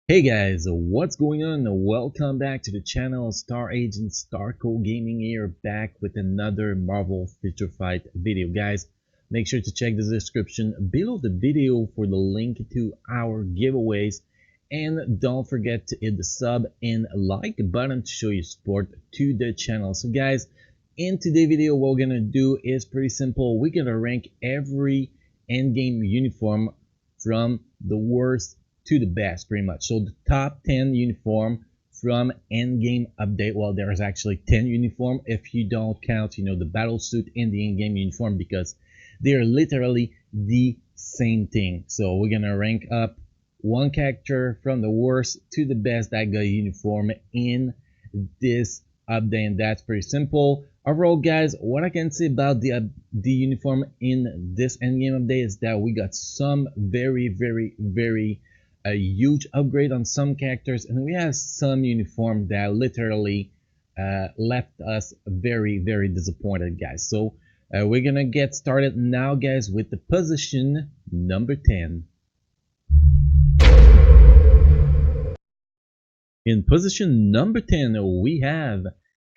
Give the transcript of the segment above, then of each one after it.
Hey guys, what's going on? Welcome back to the channel. Star Agent Starco Gaming here, back with another Marvel Future Fight video. Guys, make sure to check the description below the video for the link to our giveaways. And don't forget to hit the sub and like button to show your support to the channel. So guys, in today's video, what we're gonna do is pretty simple. We're gonna rank every endgame uniform from the worst to the best, pretty much. So the top 10 uniform from Endgame update. Well, there's actually 10 uniform if you don't count, the battle suit and the Endgame uniform, because they're literally the same thing. So we're gonna rank up one character from the worst to the best that got a uniform in this update, and that's pretty simple. Overall, guys, what I can say about the uniform in this Endgame update is that we got some very a huge upgrade on some characters, and we have some uniform that literally left us very disappointed, guys. So we're gonna get started now, guys, with the position number 10. In position number 10, we have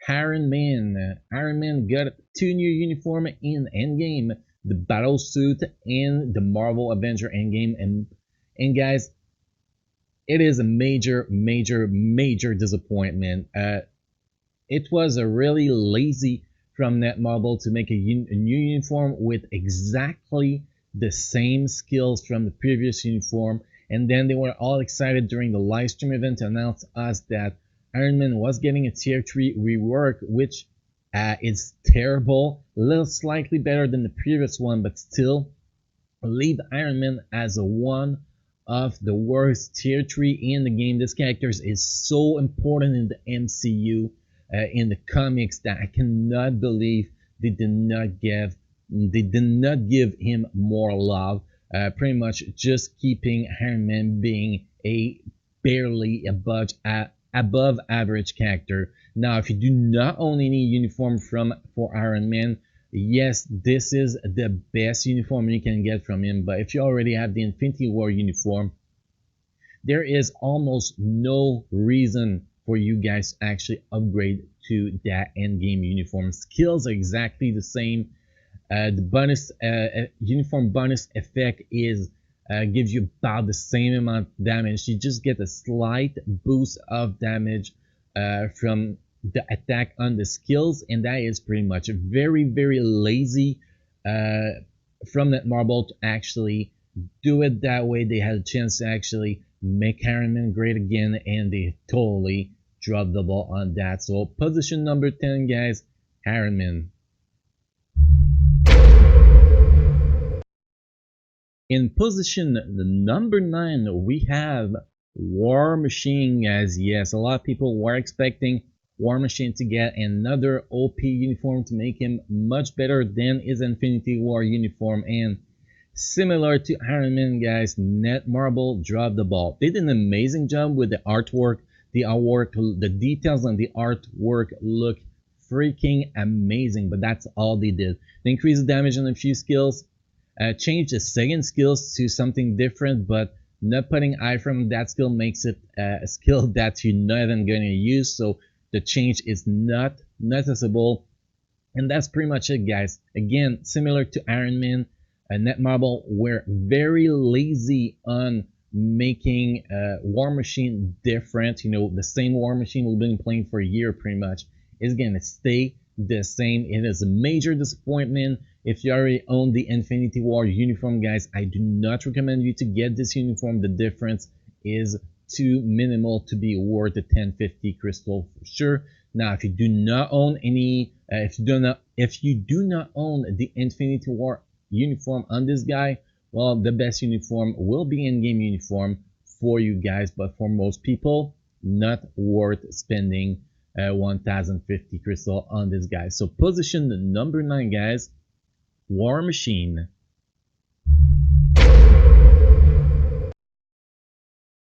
Iron Man. Iron Man got two new uniform in Endgame, the battle suit and the Marvel Avenger Endgame, and guys, it is a major disappointment. It was a really lazy from Netmarble to make a new uniform with exactly the same skills from the previous uniform, and then they were all excited during the live stream event to announce us that Iron Man was getting a tier 3 rework, which is terrible, a little slightly better than the previous one, but still leave Iron Man as a one of the worst tier 3 in the game. This character is so important in the MCU, in the comics, that I cannot believe they did not give him more love. Pretty much just keeping Iron Man being a barely above average character. Now, if you do not own any uniform for Iron Man, yes, this is the best uniform you can get from him, but if you already have the Infinity War uniform, there is almost no reason for you guys to actually upgrade to that endgame uniform. Skills are exactly the same. The bonus uniform bonus effect is gives you about the same amount of damage. You just get a slight boost of damage from the attack on the skills, and that is pretty much very lazy from Netmarble to actually do it that way. They had a chance to actually make Iron Man great again, and they totally dropped the ball on that. So position number 10, guys, Iron Man. In position number 9, we have War Machine, guys. Yes, a lot of people were expecting War Machine to get another OP uniform to make him much better than his Infinity War uniform, and similar to Iron Man, guys, Netmarble dropped the ball. They did an amazing job with the artwork. The details on the artwork look freaking amazing, but that's all they did. They increased the damage on a few skills, changed the second skills to something different, but not putting I from that skill makes it a skill that you're not even going to use, so the change is not noticeable. And that's pretty much it, guys. Again, similar to Iron Man, Netmarble were very lazy on making War Machine different. The same War Machine we've been playing for a year pretty much is going to stay the same. It is a major disappointment. If you already own the Infinity War uniform, guys, I do not recommend you to get this uniform. The difference is too minimal to be worth the 1050 crystal for sure. Now, if you do not own any, if you do not own the Infinity War uniform on this guy, well, the best uniform will be in-game uniform for you guys, but for most people, not worth spending 1050 crystal on this guy. So position number 9, guys, War Machine.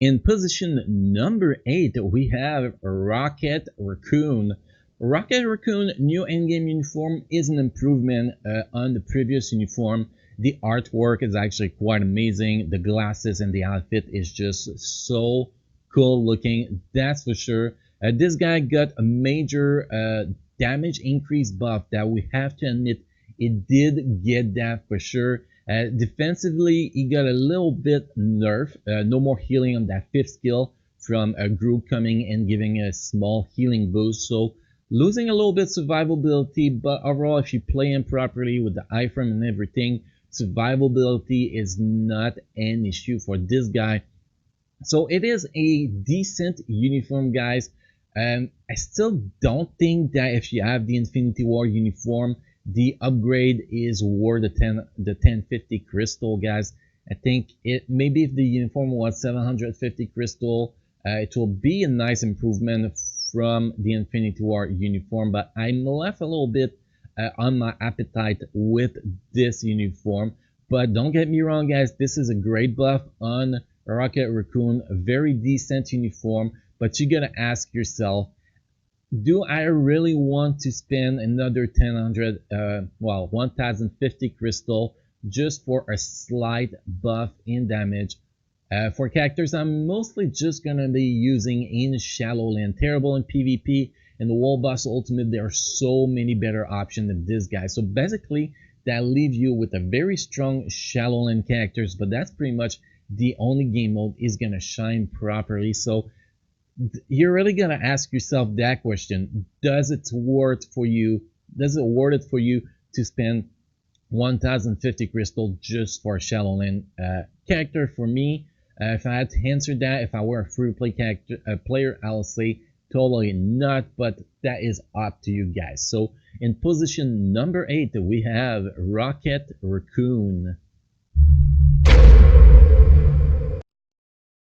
In position number 8, we have Rocket Raccoon. Rocket Raccoon new endgame uniform is an improvement on the previous uniform. The artwork is actually quite amazing. The glasses and the outfit is just so cool looking, that's for sure. This guy got a major damage increase buff that we have to admit it did get that for sure. Defensively, he got a little bit nerf. No more healing on that 5th skill from a group coming and giving a small healing boost. So losing a little bit survivability, but overall, if you play him properly with the iframe and everything, survivability is not an issue for this guy. So it is a decent uniform, guys. I still don't think that if you have the Infinity War uniform, the upgrade is worth the 1050 crystal, guys. I think it maybe if the uniform was 750 crystal, it will be a nice improvement from the Infinity War uniform. But I'm left a little bit on my appetite with this uniform. But don't get me wrong, guys. This is a great buff on Rocket Raccoon, a very decent uniform, but you gotta ask yourself, do I really want to spend another 1050 crystal just for a slight buff in damage? For characters I'm mostly just gonna be using in Shadowland. Terrible in PvP, and the Wall Boss Ultimate, there are so many better options than this guy. So basically, that leaves you with a very strong Shadowland characters, but that's pretty much the only game mode is gonna shine properly. So you're really gonna ask yourself that question: does it worth it for you to spend 1050 crystal just for a Shadowland character? For me, if I had to answer that, if I were a free-to-play player, I'll say totally not, but that is up to you guys. So in position number 8, we have Rocket Raccoon.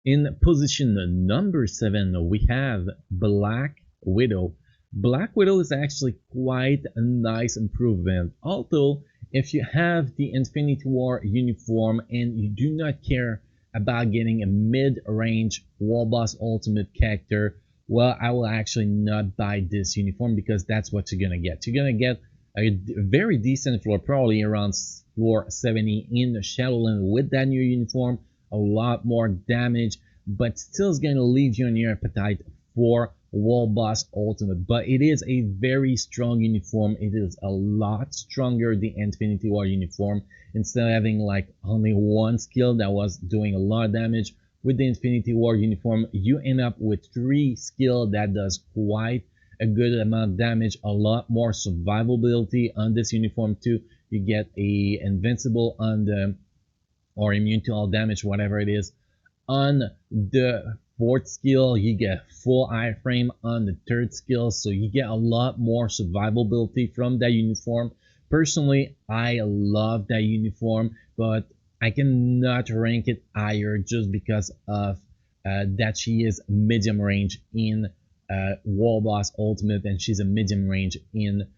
In position number 7, we have Black Widow. Black Widow is actually quite a nice improvement. Although, if you have the Infinity War uniform and you do not care about getting a mid-range Wall Boss Ultimate character, well, I will actually not buy this uniform, because that's what you're gonna get. You're gonna get a very decent floor, probably around floor 70 in the Shadowland with that new uniform. A lot more damage, but still is going to leave you on your appetite for Wall Boss Ultimate. But it is a very strong uniform. It is a lot stronger than the Infinity War uniform. Instead of having like only one skill that was doing a lot of damage, with the Infinity War uniform, you end up with 3 skills that does quite a good amount of damage. A lot more survivability on this uniform too. You get a invincible on the, or immune to all damage, whatever it is, on the 4th skill. You get full iframe on the 3rd skill, so you get a lot more survivability from that uniform. Personally, I love that uniform, but I cannot rank it higher just because of that she is medium range in Wall Boss Ultimate, and she's a medium range in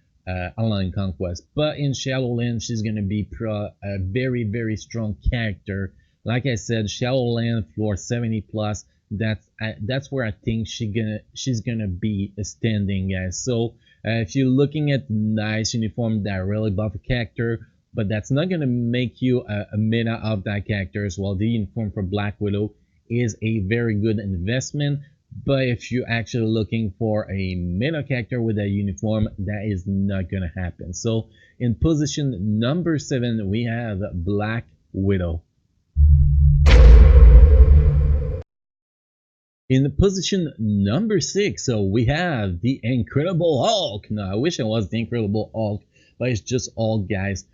Online Conquest. But in Shadowland, she's gonna be a very, very strong character. Like I said, Shadowland floor 70 plus. That's where I think she's gonna be standing, guys. So if you're looking at nice uniform that really buff a character, but that's not gonna make you a meta of that character as well, the uniform for Black Widow is a very good investment. But if you're actually looking for a meta character with a uniform, that is not gonna happen. So in position number 7, we have Black Widow. In position number 6, so we have the Incredible Hulk. Now, I wish it was the Incredible Hulk, but it's just Hulk, guys.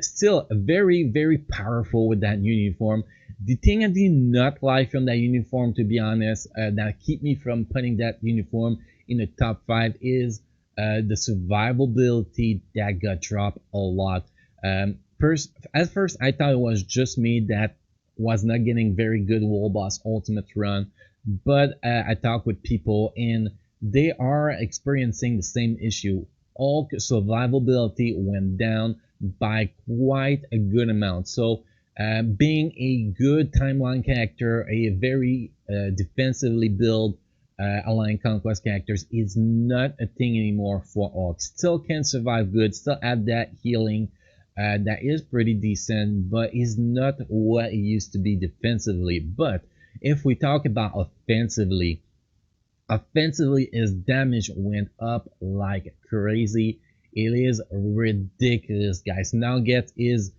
Still very, very powerful with that uniform. The thing I do not like from that uniform, to be honest, that keep me from putting that uniform in the top 5 is the survivability that got dropped a lot. At first, I thought it was just me that was not getting very good Wall Boss Ultimate run, but I talked with people and they are experiencing the same issue. All survivability went down by quite a good amount. So being a good timeline character, a very defensively built Alliance Conquest characters is not a thing anymore for Orcs. Still can survive good, still add that healing that is pretty decent, but is not what it used to be defensively. But If we talk about offensively, his damage went up like crazy. It is ridiculous, guys. Now gets his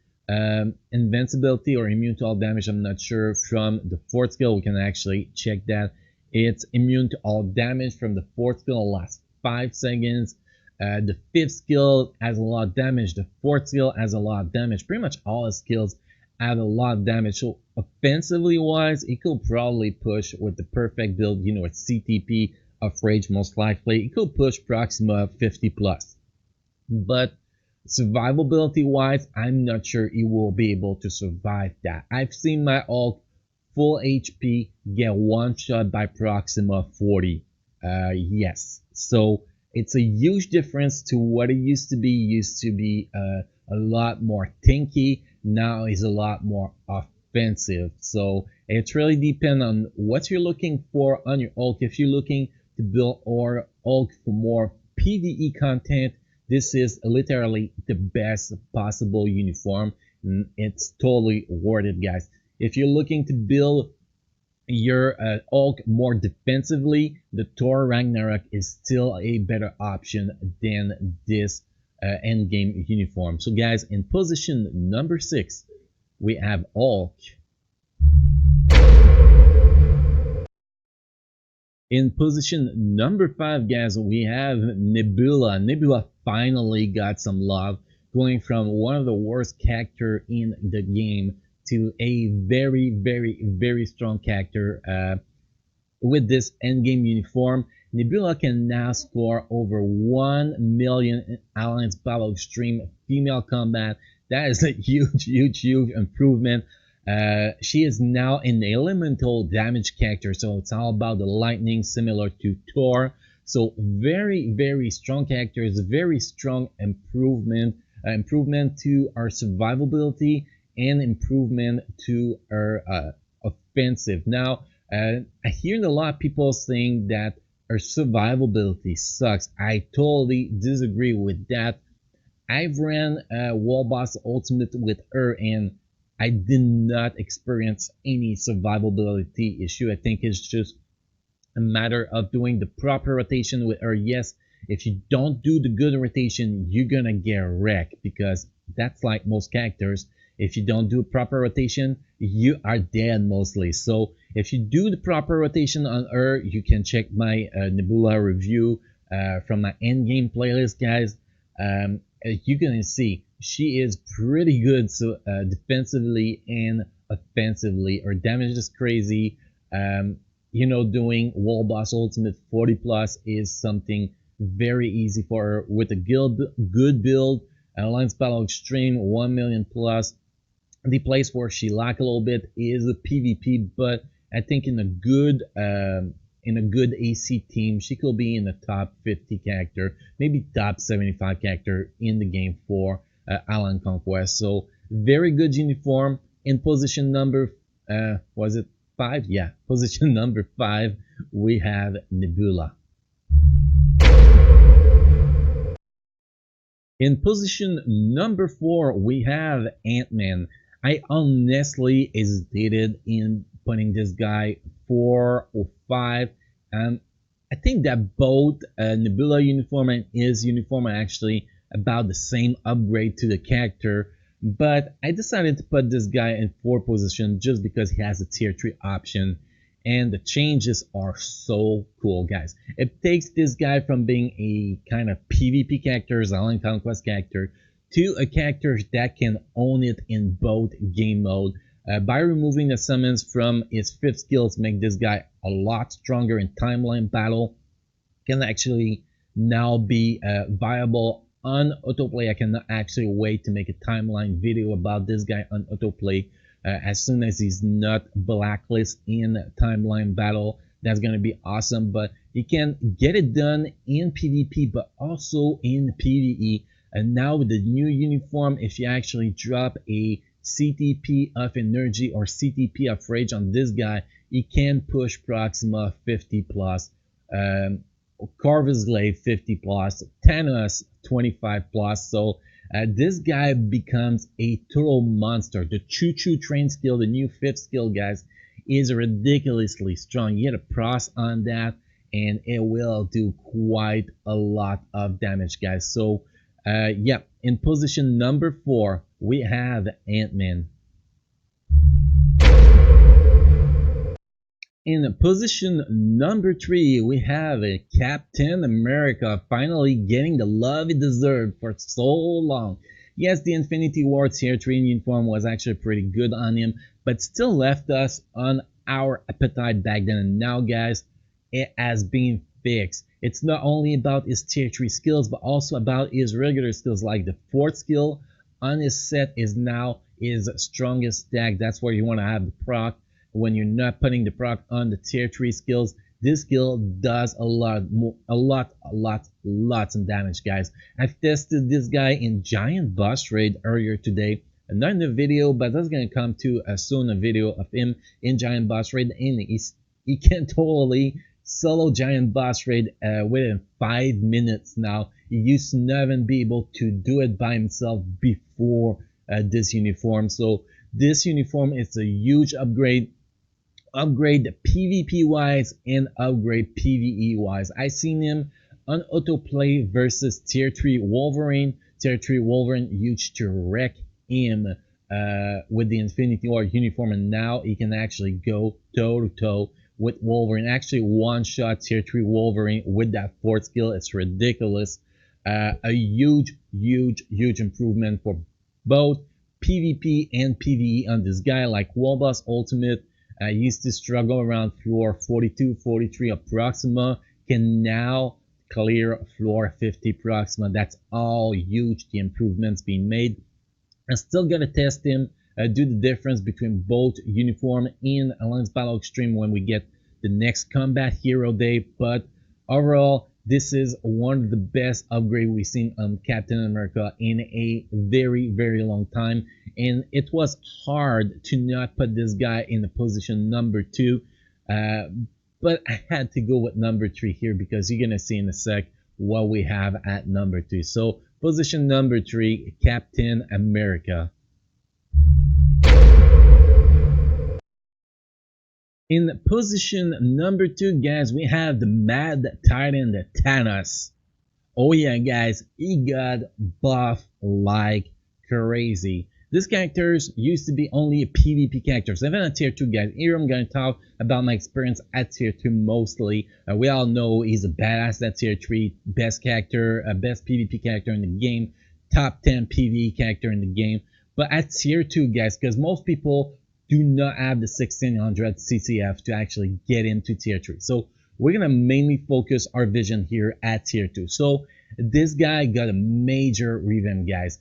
invincibility or immune to all damage. I'm not sure from the fourth skill. We can actually check that. It's immune to all damage from the fourth skill, lasts 5 seconds. The fifth skill has a lot of damage. The fourth skill has a lot of damage. Pretty much all his skills have a lot of damage. So offensively wise, he could probably push with the perfect build, you know, with CTP of Rage most likely. He could push Proxima 50 plus. But survivability wise, I'm not sure he will be able to survive that. I've seen my Hulk full HP get one shot by Proxima 40. Yes. So it's a huge difference to what it used to be. Used to be a lot more tanky. Now is a lot more offensive. So it really depends on what you're looking for on your Hulk. If you're looking to build or Hulk for more PvE content, this is literally the best possible uniform. It's totally worth it, guys. If you're looking to build your Hulk more defensively, the Thor Ragnarok is still a better option than this endgame uniform. So guys, in position number 6, we have Hulk. In position number 5, guys, we have Nebula. Nebula finally got some love, going from one of the worst character in the game to a very, very, very strong character. With this endgame uniform, Nebula can now score over 1 million in Alliance Battle Extreme female combat. That is a huge, huge, huge improvement. She is now an elemental damage character, so it's all about the lightning, similar to Thor. So very, very strong characters, very strong improvement to our survivability and improvement to our offensive. Now, I hear a lot of people saying that her survivability sucks. I totally disagree with that. I've ran Wall Boss Ultimate with her and I did not experience any survivability issue. I think it's just a matter of doing the proper rotation with her. Yes, if you don't do the good rotation, you're gonna get wrecked, because that's like most characters. If you don't do proper rotation, you are dead mostly. So if you do the proper rotation on her, you can check my Nebula review from my endgame playlist, guys. You're gonna see she is pretty good, so defensively and offensively. Her damage is crazy. You know, doing Wall Boss Ultimate 40 plus is something very easy for her with a good build. Alliance Battle Extreme 1 million plus. The place where she lack a little bit is the PvP, but I think in a good AC team, she could be in the top 50 character, maybe top 75 character in the game for Alliance Conquest. So very good uniform. In position number was it 5? Yeah, position number 5, we have Nebula. In position number 4, we have Ant-Man. I honestly hesitated in putting this guy 4 or 5. I think that both Nebula uniform and his uniform are actually about the same upgrade to the character, but I decided to put this guy in 4 position just because he has a tier 3 option, and the changes are so cool, guys. It takes this guy from being a kind of PvP character, Alliance Conquest character, to a character that can own it in both game mode. By removing the summons from his 5th skills, make this guy a lot stronger in timeline battle. Can actually now be viable on autoplay. I cannot actually wait to make a timeline video about this guy on autoplay as soon as he's not blacklist in timeline battle. That's gonna be awesome. But you can get it done in PvP, but also in PvE. And now with the new uniform, if you actually drop a CTP of energy or CTP of rage on this guy, he can push Proxima 50 plus, Corvus Glaive 50 plus, Thanos 25 plus. So this guy becomes a total monster. The Choo Choo Train skill, the new 5th skill, guys, is ridiculously strong. You get a pros on that, and it will do quite a lot of damage, guys. So, yeah, in position number 4, we have Ant-Man. In position number 3, we have Captain America finally getting the love he deserved for so long. Yes, the Infinity War Tier 3 uniform was actually pretty good on him, but still left us on our appetite back then. And now, guys, it has been fixed. It's not only about his Tier 3 skills, but also about his regular skills, like the 4th skill on his set is now his strongest stack. That's where you want to have the proc when you're not putting the proc on the tier 3 skills. This skill does lots of damage, guys. I've tested this guy in Giant Boss Raid earlier today. Not in the video, but that's gonna come to soon, a video of him in Giant Boss Raid, and he can totally solo Giant Boss Raid within 5 minutes now. He used to never be able to do it by himself before this uniform. So this uniform is a huge upgrade PvP wise and upgrade PvE wise. I seen him on autoplay versus tier 3 Wolverine. Tier 3 Wolverine used to wreck him with the Infinity War uniform, and now he can actually go toe to toe with Wolverine. Actually one shot tier 3 Wolverine with that 4th skill. It's ridiculous. A huge improvement for both PvP and PvE on this guy. Like Wall Boss Ultimate used to struggle around floor 42, 43 of Proxima, can now clear floor 50 Proxima. That's all huge, the improvements being made. I'm still gonna test him, do the difference between both uniform and Alliance Battle Extreme when we get the next Combat Hero Day, but overall, this is one of the best upgrades we've seen on Captain America in a very long time, and it was hard to not put this guy in the position number 2, but I had to go with number 3 here because you're gonna see in a sec what we have at number 2. So position number 3, Captain America. In position number 2, guys, we have the Mad Titan, the Thanos. Oh yeah, guys, he got buffed like crazy. This character used to be only a PvP character. So even at tier 2, guys, here I'm going to talk about my experience at tier 2 mostly. We all know he's a badass at tier 3, best character, best PvP character in the game, top 10 PvE character in the game. But at tier 2, guys, because most people do not have the 1600 CCF to actually get into tier 3. So we're going to mainly focus our vision here at tier 2. So this guy got a major revamp, guys.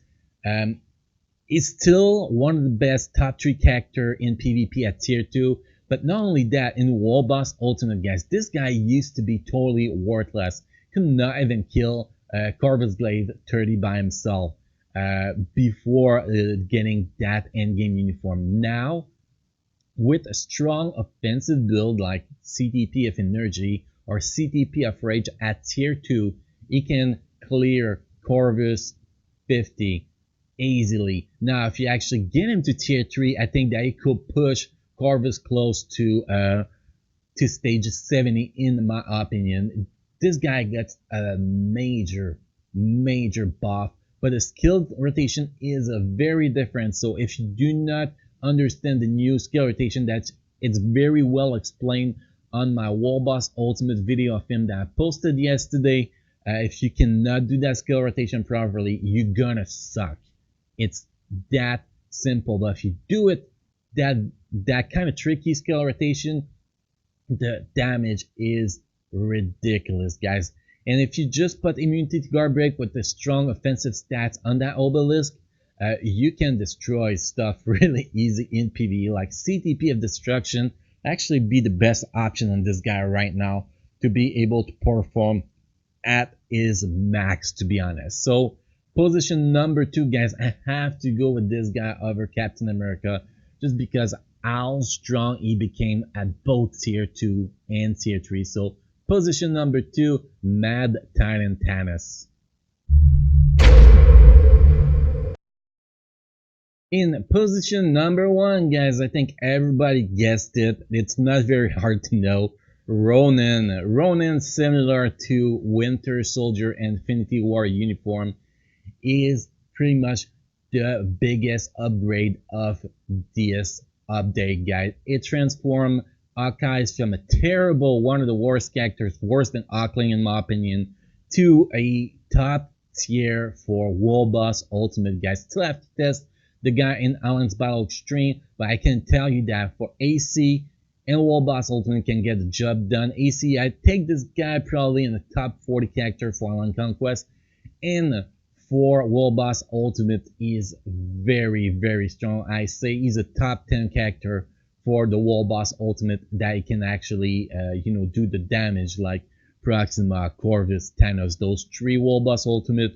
He's still one of the best top 3 character in PvP at tier 2. But not only that, in Wall Boss Ultimate, guys, this guy used to be totally worthless. Could not even kill Corvus Glaive 30 by himself before getting that endgame uniform. Now, with a strong offensive build like CTP of Energy or CTP of Rage at tier 2, he can clear Corvus 50 easily. Now, if you actually get him to tier 3, I think that he could push Corvus close to stage 70 in my opinion. This guy gets a major buff, but the skill rotation is very different. So if you do not understand the new skill rotation, it's very well explained on my Wall Boss Ultimate video of him that I posted yesterday. If you cannot do that skill rotation properly, you're gonna suck. It's that simple. But if you do it, that kind of tricky skill rotation, the damage is ridiculous, guys. And if you just put immunity to guard break with the strong offensive stats on that obelisk, you can destroy stuff really easy in PvE. Like CTP of Destruction actually be the best option on this guy right now to be able to perform at his max, to be honest. So position number 2, guys, I have to go with this guy over Captain America just because how strong he became at both tier 2 and tier 3. So position number 2, Mad Titan Thanos. In position number 1, guys, I think everybody guessed it. It's not very hard to know. Ronin. Ronin, similar to Winter Soldier Infinity War uniform, is pretty much the biggest upgrade of this update, guys. It transformed Hawkeye from a terrible, one of the worst characters, worse than Ackling in my opinion, to a top tier for World Boss Ultimate, guys. Still have to test the guy in Alan's Battle Extreme, but I can tell you that for AC and World Boss Ultimate can get the job done. AC, I take this guy probably in the top 40 character for Alan Conquest, and for World Boss Ultimate is very, very strong. I say he's a top 10 character for the World Boss Ultimate that he can actually, do the damage like Proxima, Corvus, Thanos, those 3 World Boss Ultimate.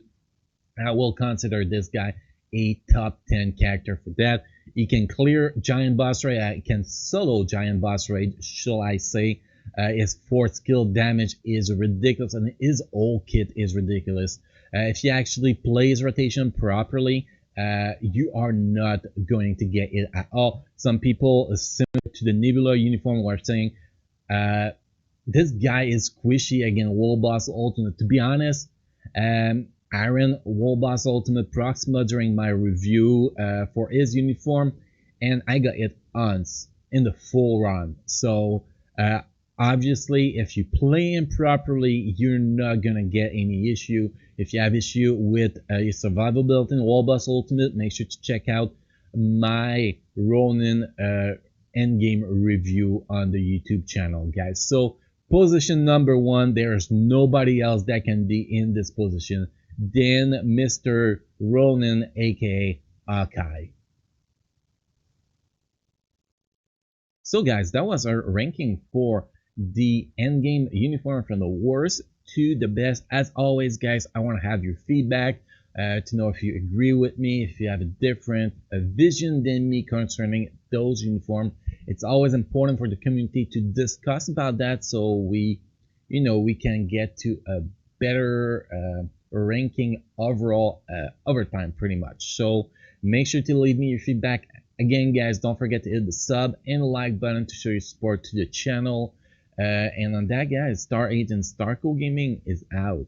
I will consider this guy a top 10 character for that. He can clear Giant Boss Raid, he can solo Giant Boss Raid, shall I say. His 4th skill damage is ridiculous, and his ult kit is ridiculous. If you actually play his rotation properly, you are not going to get it at all. Some people, similar to the Nebula uniform, were saying, this guy is squishy against World Boss Ultimate. To be honest, Iron World Boss Ultimate Proxima during my review for his uniform, and I got it once in the full run. So obviously, if you play him properly, you're not gonna get any issue. If you have issue with a survival built-in World Boss Ultimate, make sure to check out my Ronin Endgame review on the YouTube channel, guys. So position number 1, there's nobody else that can be in this position than Mr. Ronin, aka Hawkeye. So guys, that was our ranking for the Endgame uniform from the worst to the best. As always, guys, I want to have your feedback to know if you agree with me, if you have a different vision than me concerning those uniforms. It's always important for the community to discuss about that, so we can get to a better ranking overall over time, pretty much. So make sure to leave me your feedback. Again, guys, don't forget to hit the sub and like button to show your support to the channel. And on that, guys, Star Agent Starco Gaming is out.